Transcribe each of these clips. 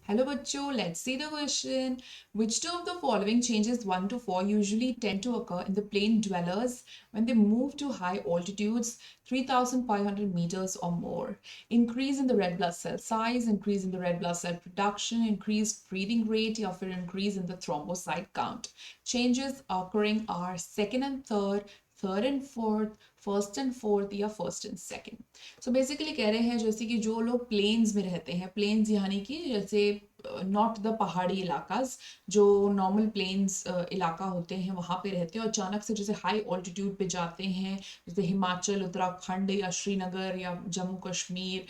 Hello bachcho, let's see the question. Which two of the following changes 1 to 4 usually tend to occur in the plain dwellers when they move to high altitudes 3500 meters or more? Increase in the red blood cell size, increase in the red blood cell production, increased breathing rate या फिर increase in the thrombocyte count. Changes occurring are second and third and fourth, first and fourth या first and second. So basically कह रहे हैं जैसे कि जो लोग प्लेन्स में रहते हैं, प्लेन्स यानी कि जैसे नॉट द पहाड़ी इलाकाज, जो नॉर्मल प्लेन्स इलाका होते हैं वहाँ पे रहते हैं और अचानक से जैसे हाई ऑल्टीट्यूड पे जाते हैं, जैसे हिमाचल, उत्तराखंड या श्रीनगर या Jammu Kashmir,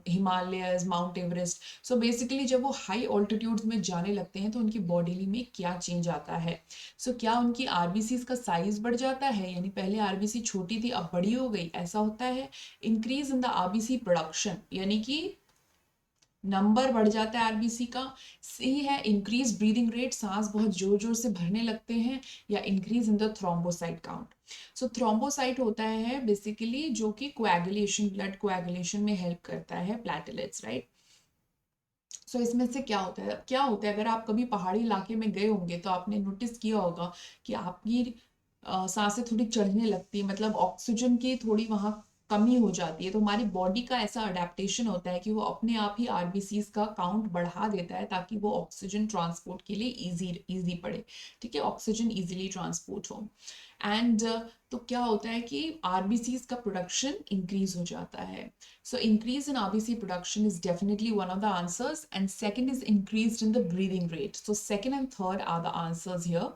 Himalayas, mount Everest. So basically जब वो हाई ऑल्टीट्यूड्स में जाने लगते हैं तो उनकी बॉडी में क्या चेंज आता है. सो क्या उनकी आरबीसी का साइज बढ़ जाता है, यानी पहले आरबीसी छोटी थी अब बड़ी हो गई, ऐसा होता है. Increase in the RBC production, यानी कि नंबर बढ़ जाता है आरबीसी का. सी है इंक्रीज ब्रीदिंग रेट, सांस बहुत जोर जोर से भरने लगते हैं. या increase in the thrombocyte count. So thrombocyte होता है बेसिकली जो कि कोएगुलेशन, ब्लड कोएगुलेशन में हेल्प करता है, प्लेटलेट्स, राइट. सो इसमें से क्या होता है अगर आप कभी पहाड़ी इलाके में गए होंगे तो आपने नोटिस किया होगा कि आपकी सांसें थोड़ी चढ़ने लगती है, मतलब ऑक्सीजन की थोड़ी वहाँ कमी हो जाती है. तो हमारी बॉडी का ऐसा अडेप्टेशन होता है कि वो अपने आप ही आरबीसीज का काउंट बढ़ा देता है ताकि वो ऑक्सीजन ट्रांसपोर्ट के लिए इजी इजी पड़े. ठीक है, ऑक्सीजन इजीली ट्रांसपोर्ट हो. एंड तो क्या होता है कि आरबीसीज का प्रोडक्शन इंक्रीज हो जाता है. So increase in RBC production is definitely one of the answers, and second is increased in the breathing rate. So second and third are the answers here.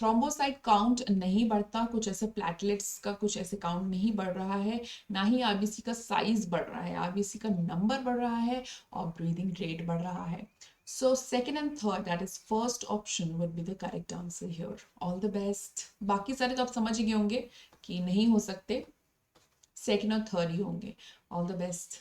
Thrombocyte count नहीं बढ़ता, कुछ ऐसे platelets का कुछ ऐसे काउंट नहीं बढ़ रहा है, ना ही आरबीसी का साइज बढ़ रहा है, आरबीसी का नंबर बढ़ रहा है और ब्रीदिंग रेट बढ़ रहा है. So second and third, that is first option, would be the correct answer here. All the best. बाकी सारे तो आप समझ ही गए होंगे कि नहीं हो सकते, सेकंड और थर्ड ही होंगे. All the best.